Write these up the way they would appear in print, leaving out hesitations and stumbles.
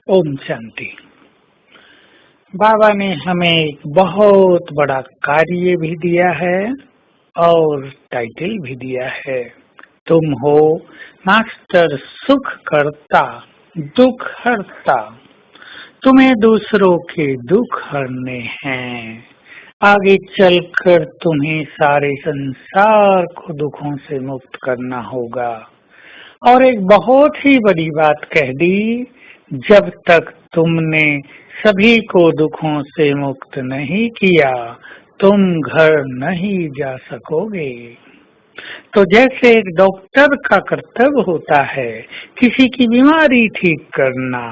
ओम शांति। बाबा ने हमें एक बहुत बड़ा कार्य भी दिया है और टाइटल भी दिया है। तुम हो मास्टर सुख करता दुख हरता। तुम्हें दूसरों के दुख हरने हैं। आगे चलकर तुम्हें सारे संसार को दुखों से मुक्त करना होगा। और एक बहुत ही बड़ी बात कह दी, जब तक तुमने सभी को दुखों से मुक्त नहीं किया तुम घर नहीं जा सकोगे। तो जैसे एक डॉक्टर का कर्तव्य होता है किसी की बीमारी ठीक करना,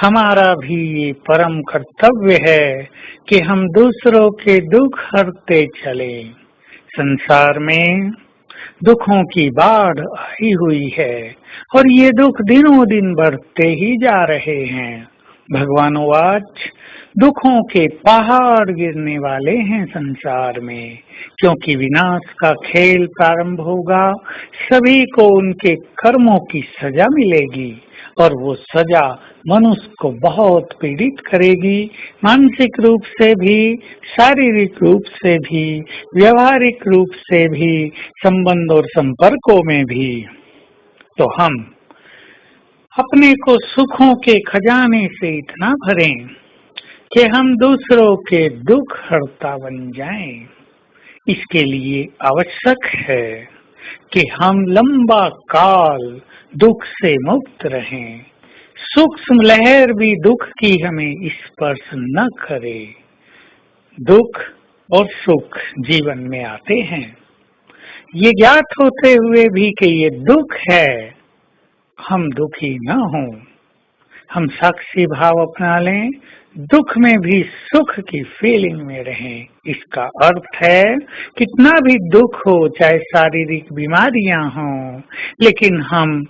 हमारा भी ये परम कर्तव्य है कि हम दूसरों के दुख हरते चले। संसार में दुखों की बाढ़ आई हुई है और ये दुख दिनों दिन बढ़ते ही जा रहे हैं। भगवानोवाच, दुखों के पहाड़ गिरने वाले हैं संसार में, क्योंकि विनाश का खेल प्रारंभ होगा। सभी को उनके कर्मों की सजा मिलेगी और वो सजा मनुष्य को बहुत पीड़ित करेगी, मानसिक रूप से भी, शारीरिक रूप से भी, व्यवहारिक रूप से भी, संबंध और संपर्कों में भी। तो हम अपने को सुखों के खजाने से इतना भरें कि हम दूसरों के दुख हरता बन जाएं। इसके लिए आवश्यक है कि हम लंबा काल दुख से मुक्त रहें। सूक्ष्म लहर भी दुख की हमें स्पर्श न करे। दुख और सुख जीवन में आते हैं, ये ज्ञात होते हुए भी कि ये दुख है, हम दुखी न हों। हम साक्षी भाव अपना लें, दुख में भी सुख की फीलिंग में रहें। इसका अर्थ है कितना भी दुख हो, चाहे शारीरिक बीमारियां हों, लेकिन हम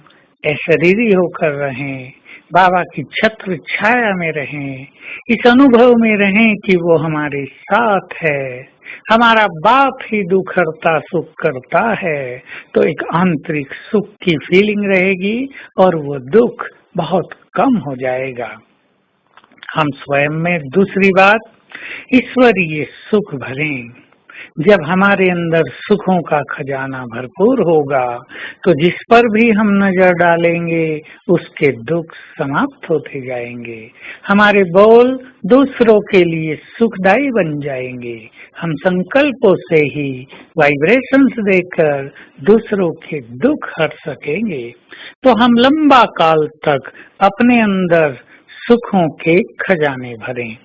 अशरीरी होकर रहें, बाबा की छत्र छाया में रहें, इस अनुभव में रहें कि वो हमारे साथ है। हमारा बाप ही दुख हरता सुख करता है, तो एक आंतरिक सुख की फीलिंग रहेगी और वो दुख बहुत कम हो जाएगा। हम स्वयं में दूसरी बात ईश्वरीय सुख भरें। जब हमारे अंदर सुखों का खजाना भरपूर होगा तो जिस पर भी हम नजर डालेंगे उसके दुख समाप्त होते जाएंगे। हमारे बोल दूसरों के लिए सुखदायी बन जाएंगे। हम संकल्पों से ही वाइब्रेशंस देकर दूसरों के दुख हर सकेंगे। तो हम लंबा काल तक अपने अंदर सुखों के खजाने भरें।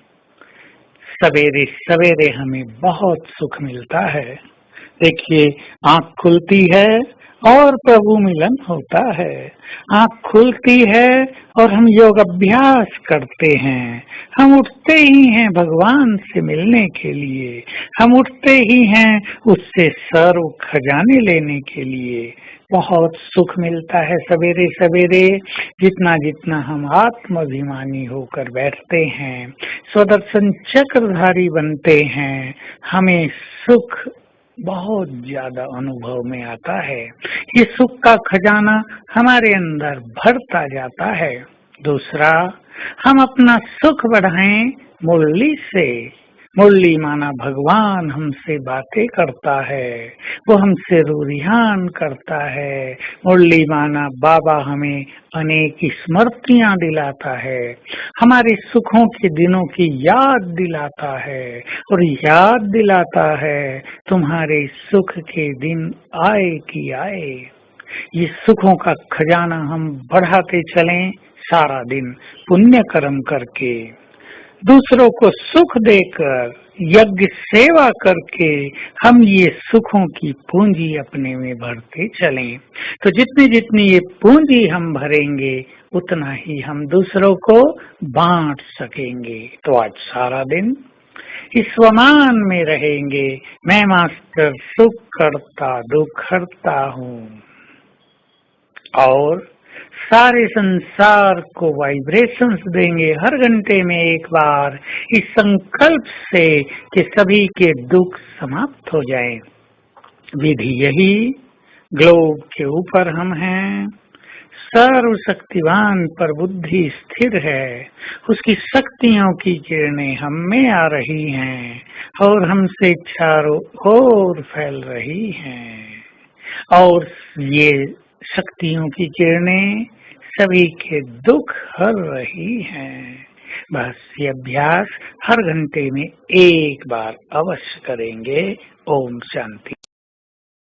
सवेरे सवेरे हमें बहुत सुख मिलता है। देखिए, आंख खुलती है और प्रभु मिलन होता है। आंख खुलती है और हम योग अभ्यास करते हैं। हम उठते ही हैं भगवान से मिलने के लिए, हम उठते ही हैं उससे सर्व खजाने लेने के लिए। बहुत सुख मिलता है सवेरे सवेरे। जितना जितना हम आत्माभिमानी होकर बैठते हैं, स्वदर्शन चक्रधारी बनते हैं, हमें सुख बहुत ज्यादा अनुभव में आता है। ये सुख का खजाना हमारे अंदर भरता जाता है। दूसरा, हम अपना सुख बढ़ाएं मुरली से। मुरली माना भगवान हमसे बातें करता है, वो हमसे रुझान करता है। मुरली माना बाबा हमें अनेक स्मृतियां दिलाता है, हमारे सुखों के दिनों की याद दिलाता है और याद दिलाता है तुम्हारे सुख के दिन आए कि आए। ये सुखों का खजाना हम बढ़ाते चलें सारा दिन पुण्य कर्म करके, दूसरों को सुख देकर, यज्ञ सेवा करके हम ये सुखों की पूंजी अपने में भरते चलें। तो जितनी जितनी ये पूंजी हम भरेंगे उतना ही हम दूसरों को बांट सकेंगे। तो आज सारा दिन इस स्वमान में रहेंगे, मैं मास्टर सुख करता दुख हरता हूँ, और सारे संसार को वाइब्रेशंस देंगे हर घंटे में एक बार, इस संकल्प से कि सभी के दुख समाप्त हो जाएं। विधि यही, ग्लोब के ऊपर हम हैं, सर्वशक्तिवान पर बुद्धि स्थिर है, उसकी शक्तियों की किरणें हम में आ रही हैं और हमसे चारों ओर फैल रही हैं, और ये शक्तियों की किरणें सभी के दुख हर रही हैं। बस ये अभ्यास हर घंटे में एक बार अवश्य करेंगे। ओम शांति।